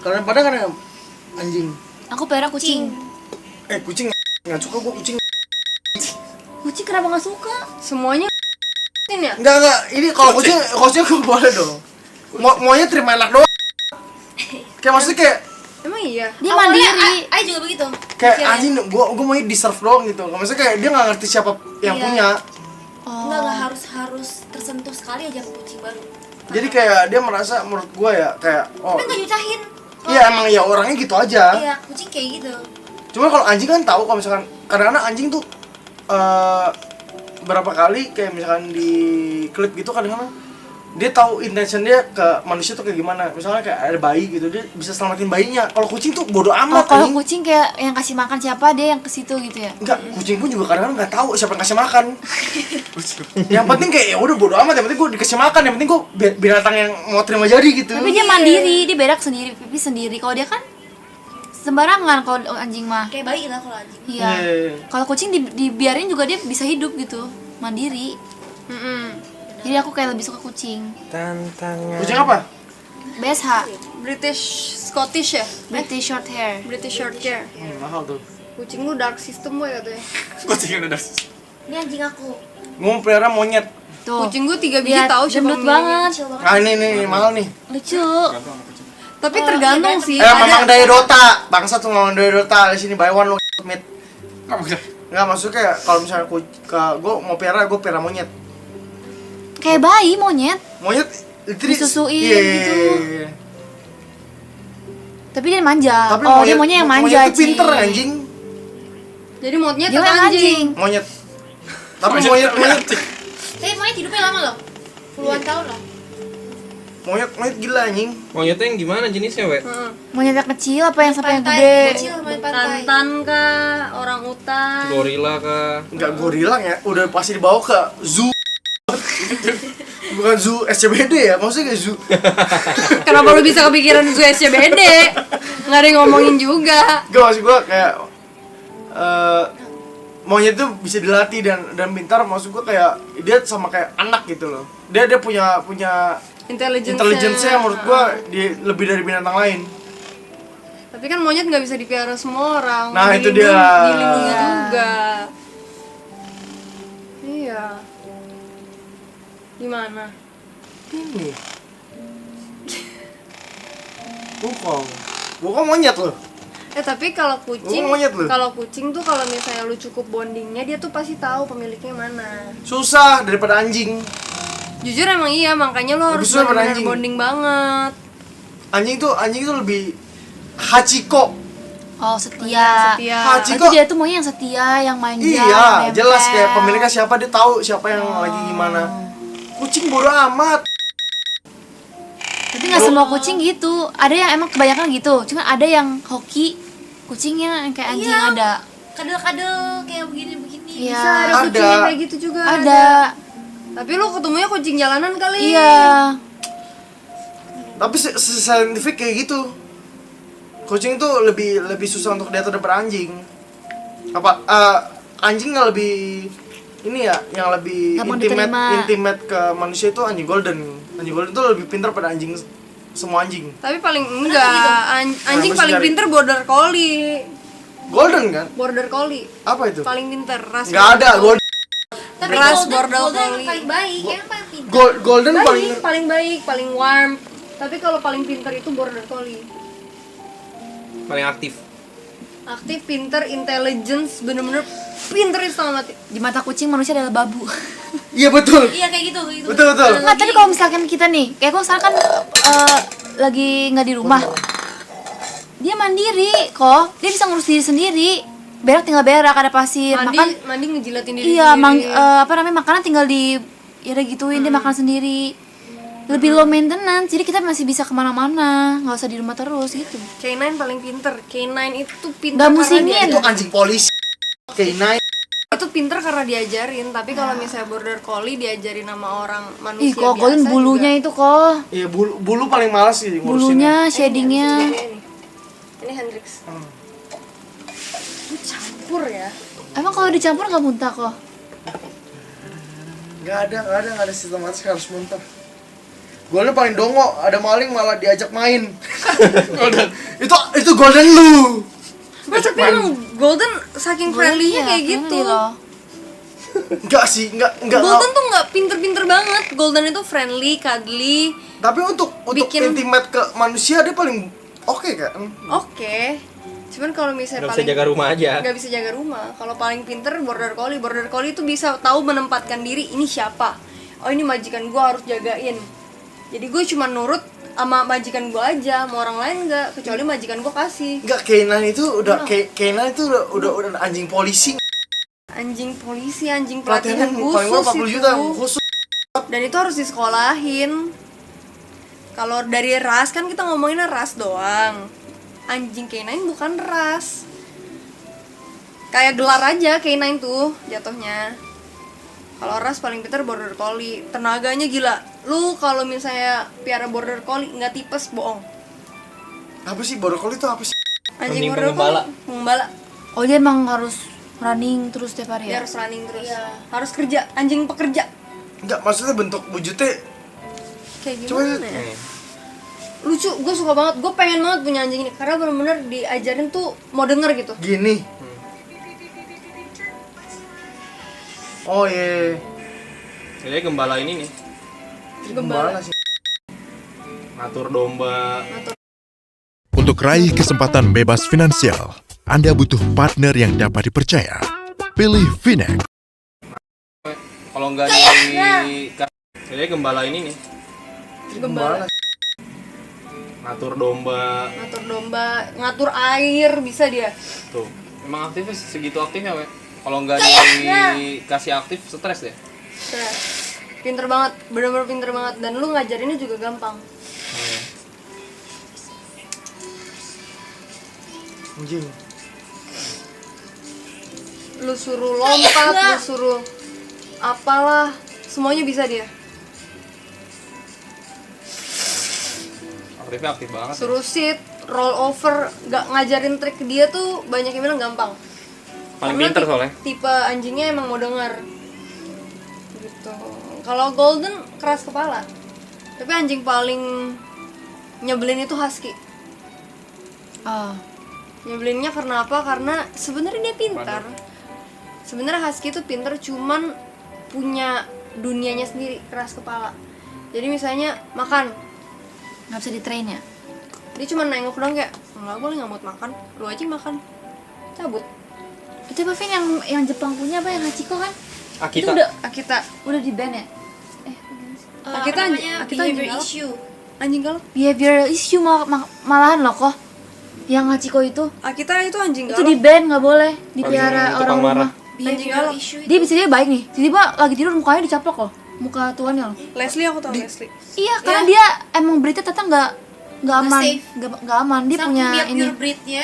Kalian pada kan anjing? Aku pelihara kucing. Kucing nggak suka gua kucing. Kucing kenapa nggak suka? Semuanya ya? Enggak. Ini kalau kucing gua boleh dong. Maunya terima anak doang. Kayak maksudnya kayak Emang iya? Dia mandiri. Ay juga begitu. kayak anjing gua maunya deserve doang gitu. Maksudnya kayak dia nggak ngerti siapa yang punya. Enggak harus tersentuh sekali aja kucing baru. Jadi kayak dia merasa menurut gua ya kayak Tapi nggak nyusahin. Iya emang ya orangnya gitu aja. Iya, kucing kayak gitu. Cuma kalau anjing kan tahu kalau misalkan kadang-kadang anjing tuh berapa kali kayak misalkan di klip gitu kadang-kadang dia tahu intention dia ke manusia tuh kayak gimana. Misalnya kayak ada bayi gitu, dia bisa selamatin bayinya. Kalau kucing tuh bodo amat. Kalau kucing kayak yang kasih makan siapa dia yang ke situ gitu ya. Enggak, kucing pun juga kadang-kadang nggak tahu siapa yang kasih makan. Yang penting kayak ya udah bodo amat, yang penting gue dikasih makan, yang penting gue binatang yang mau terima jadi gitu. Tapi dia mandiri, dia berak sendiri, pipi sendiri. Kalau dia kan sembarangan kalau anjing mah. Kayak bayi lah kalau anjing. Iya. Kalau kucing dibiarin juga dia bisa hidup gitu, mandiri. Jadi aku kayak lebih suka kucing. Tantangan. Kucing apa? BSH, British Scottish ya? British short hair. British short hair. Mahal tuh. Kucing lu dark system gue katanya. Kucing udah. Ini anjing aku. Gue mau pelihara monyet. Tuh. Kucing gue 3 biji Lihat, tahu siapa gendut pemiliknya. banget. Kecil banget. Ah ini mahal nih. Lucu. Tapi tergantung sih. Mamang dari Dota. Bangsa tuh Mamang dari Dota di sini buy one lo meet. Enggak maksudnya kayak kalau misalnya gue mau pelihara, gue pelihara monyet. Kayak bayi monyet. Monyet Disusuin gitu. Tapi dia manja. Tapi dia maunya yang manja. Monyet tuh pinter anjing. Jadi monyet Dia atau yang anjing? Monyet. Tapi monyet Tapi monyet hidupnya lama loh. Puluhan tahun loh. monyet gila anjing. Monyetnya yang gimana jenisnya, we? Monyet yang kecil apa yang sampai yang Pantai, gede? kecil main pantai. Tantan kah? Orang utan? Gorila kah? Enggak gorila ya, udah pasti dibawa ke zoo. Bukan zoo SCBD ya, maksudnya kayak zoo. Kenapa lu bisa kepikiran zoo SCBD? Nggak ada yang ngomongin juga. Gak maksud gue kayak monyet tuh bisa dilatih dan pintar. Maksud gue kayak dia sama kayak anak gitu loh. Dia punya intelligence-nya menurut gue lebih dari binatang lain. Tapi kan monyet nggak bisa dipelihara semua orang. Nah, itu dia. Dilindungi juga. Iya. Gimana? Ini bukan monyet loh. Tapi kalau kucing, Monyet lu. kalau kucing tuh kalau misalnya lu cukup bondingnya, dia tuh pasti tahu pemiliknya mana. Susah daripada anjing. Jujur emang iya, makanya lo harus susah daripada benar-benar anjing. bonding banget. Anjing tuh lebih Hachiko. Oh, setia. Setia. Hachiko. Berarti dia tuh maunya yang setia, yang manja. Iya, yang jelas nempel. kayak pemiliknya siapa, dia tahu siapa yang lagi gimana. Kucing bodo amat. Tapi nggak semua kucing gitu. Ada yang emang kebanyakan gitu. Cuma ada yang hoki kucingnya yang kayak anjing Iya. ada. Kadel-kadel kayak begini-begini. Iya. Bisa ada kucing yang kayak gitu juga. Ada. Tapi lu ketemunya kucing jalanan kali. Iya. Tapi scientific kayak gitu. Kucing tuh lebih susah untuk diatur daripada anjing. Anjing nggak lebih ini ya, yang lebih Gampang diterima. intimate ke manusia itu anjing golden. Anjing golden tuh lebih pintar pada anjing, semua anjing. Tapi paling enggak, anjing Nah, paling mesti pinter border collie. Golden kan? Border collie Apa itu? paling pinter ras. Nggak ada golden. Tapi Ras golden border yang collie. paling baik, yang paling pintar. Golden paling baik, paling warm. Tapi kalau paling pinter itu border collie. Paling aktif. Aktif, pinter, intelligence, bener-bener pinter itu sama mati. Di mata kucing manusia adalah babu. Iya betul. Iya kayak gitu, kayak gitu. Betul. Nggak, tapi kalau misalkan kita nih, kayak aku sekarang kan lagi nggak di rumah. Dia mandiri kok. Dia bisa ngurus diri sendiri. Berak tinggal berak, ada pasir. Mandi ngejilatin diri Iya, sendiri. makanan tinggal di ya udah gituin, dia makan sendiri. Lebih low maintenance, jadi kita masih bisa kemana-mana, nggak usah di rumah terus gitu. K9 paling pinter. K9 itu pinter Nggak karena musingin. Itu anjing polisi. K9. itu pinter karena diajarin. Tapi kalau misalnya border collie diajarin sama orang manusia Ih, kok golden biasa bulunya juga. itu kok. Iya bulu paling malas sih ngurusinnya. Bulunya, shadingnya. Ini Hendrix. Lu campur ya. Emang kalau dicampur nggak muntah kok? Nggak ada sistematis harus muntah. Golden paling dongo, ada maling malah diajak main. Golden. Itu Golden lu. Tapi emang Golden saking friendly-nya kayak gitu. Loh. Enggak sih, enggak. Golden tuh nggak pinter-pinter banget. Golden itu friendly, cuddly. Tapi untuk intimate ke manusia dia paling oke kan? Oke. Cuman kalau misalnya Nggak bisa jaga rumah aja. nggak bisa jaga rumah. Kalau paling pinter border collie. Border collie itu bisa tahu menempatkan diri. Ini siapa? Oh ini majikan gue harus jagain. Jadi gue cuma nurut sama majikan gue aja, sama orang lain enggak, kecuali majikan gue kasih. Enggak, K9 itu udah K9 itu udah anjing polisi. Anjing polisi, anjing pelatihan paling khusus 40 juta itu. khusus. Dan itu harus disekolahin. Kalau dari ras kan kita ngomonginnya ras doang. Anjing K9 bukan ras. Kayak gelar aja K9 tuh jatuhnya. Kalau ras paling pintar border collie, tenaganya gila. Lu kalau misalnya piara border collie nggak tipes, bohong. Apa sih border collie itu apa sih? Anjing Mending border pengembala. collie, pengembala. Oh dia emang harus running terus tiap hari Dia ya? harus running terus. Harus kerja, anjing pekerja. Enggak, maksudnya bentuk wujudnya Kayak Coba gimana ya? Lucu, gue suka banget, gue pengen banget punya anjing ini karena bener-bener diajarin tuh mau denger gitu. gini. Oh iya. Jadi gembala ini nih, Gembala sih. ngatur domba. Untuk raih kesempatan bebas finansial, Anda butuh partner yang dapat dipercaya. Pilih Finex. Kalau nggak jadi gembala ini nih, Gembala. ngatur domba. Ngatur domba, ngatur air bisa dia. Tuh, emang aktifnya segitu aktifnya, we. Kalau nggak dikasih aktif, stres deh. Stres. Pinter banget, bener-bener pinter banget. Dan lu ngajarinnya juga gampang. Anjing. Lu suruh lompat, lu suruh apalah, semuanya bisa dia. Aktifnya aktif banget. Suruh sit, roll over, gak ngajarin trik ke dia tuh banyak yang bilang gampang. Paling Karena pinter soalnya. tipe anjingnya emang mau denger. Gitu. Kalau Golden keras kepala. Tapi anjing paling nyebelin itu Husky. Oh. Nyebelinnya karena apa? Karena sebenarnya dia pintar. Sebenarnya Husky itu pintar, cuman punya dunianya sendiri, keras kepala. Jadi misalnya makan, Nggak bisa di-train ya? dia cuma nengok doang kayak nggak boleh, nggak mau makan, lu aja makan, cabut. Itu apa Vin yang Jepang punya apa yang Hachiko kan? Akita. Itu udah Udah di ban ya? Akita behavior galak. issue. Anjing galak. Behavioral issue malahan loh kok. Yang Hachiko itu Akita itu anjing itu galak. di ban nggak boleh dipiara Tukang orang marah. rumah. Behavioral galak. issue Dia itu. bisa dia baik nih, tiba-tiba lagi tidur mukanya dicaplok loh, muka tuannya loh. Leslie aku tahu Leslie. Iya, karena dia emang breednya ternyata nggak aman, safe. nggak aman. Dia Saking punya dia ini. pure breednya,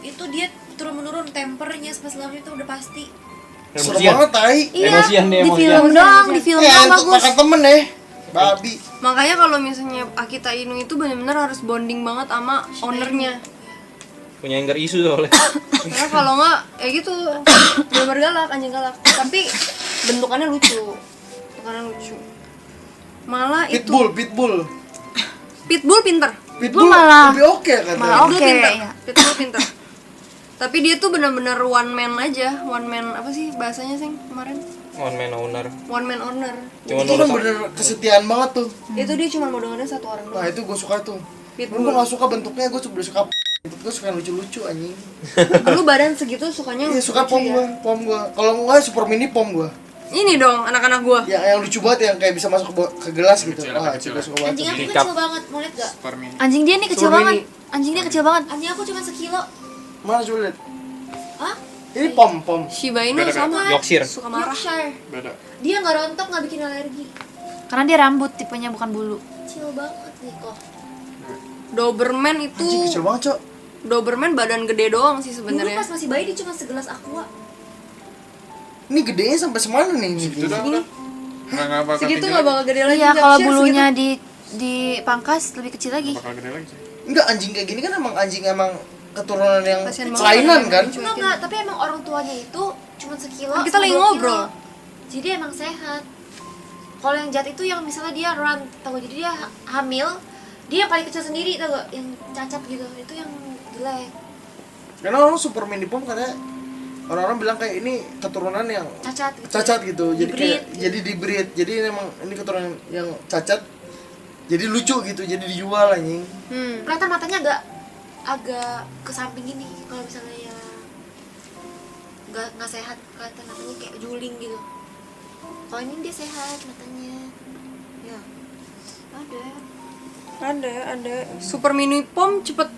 itu dia turun-menurun tempernya pas lama itu udah pasti. Seru Emosian. banget tai. Iya, Emosian dia, di emosian. film doang, di film doang untuk bagus. makan temen ya. Babi. Makanya kalau misalnya Akita Inu itu benar-benar harus bonding banget sama ownernya. Punya anger isu soalnya. Karena kalau nggak, gitu, benar galak, anjing galak. Tapi bentukannya lucu, Malah itu Pitbull. Pitbull pinter. Pitbull malah- lebih oke kan. malah Pitbull oke, pinter. iya. Pitbull pinter. Tapi dia tuh benar-benar one man aja, one man apa sih bahasanya sih kemarin? One man owner. One man owner. Cuma Itu kan bener kesetiaan banget tuh. Itu dia cuma mau dengerin satu orang Nah doang. itu gue suka tuh. Pitbull. Gue gak suka bentuknya, gue suka gue suka yang lucu-lucu anjing. Lu badan segitu sukanya Iya suka lucu pom gue. Kalau enggak super mini pom gue. Ini dong anak-anak gua. Yang lucu banget yang kayak bisa masuk ke gelas gitu. Wah itu gue suka banget. Anjing aku Dikap. kecil banget, mau liat gak? Anjing dia nih kecil Suruh banget. ini. Anjing dia kecil banget. Anjing aku cuma sekilo. Mana coba lihat. Hah? Ini pom. Shiba Inu sama Yorkshire. suka marah. Yorkshire. Dia nggak rontok, nggak bikin alergi. Karena dia rambut tipenya bukan bulu. Kecil banget nih kok. Doberman Anjing itu kecil banget cok. Doberman badan gede doang sih Dulu sebenarnya. pas masih bayi dia cuma segelas aqua. Ini gedenya sampai semana nih? Segitu nggak bakal gede lagi. Iya, kalau Yorkshire bulunya segitu. dipangkas lebih kecil lagi. Enggak, anjing kayak gini kan emang keturunan yang Kasian banget kelainan orang kan? yang Enggak, tapi emang orang tuanya itu cuma sekilo. Kan kita sama lagi 2 ngobrol. kilo. Jadi emang sehat. Kalau yang jahat itu yang misalnya dia run, tau gak? Jadi dia hamil, dia yang paling kecil sendiri, tau gak? Yang cacat gitu, itu yang jelek. Karena orang super mini pom katanya orang-orang bilang kayak ini keturunan yang Cacat gitu. Jadi kayak Di-breed. jadi di-breed. Jadi memang ini keturunan yang cacat. Jadi lucu gitu, jadi dijual anjing. Kelihatan matanya agak ke samping gini. Kalau misalnya yang nggak sehat, kelihatan matanya kayak juling gitu. Kalau ini dia sehat matanya. Ya. Ada. Ada super mini pom cepet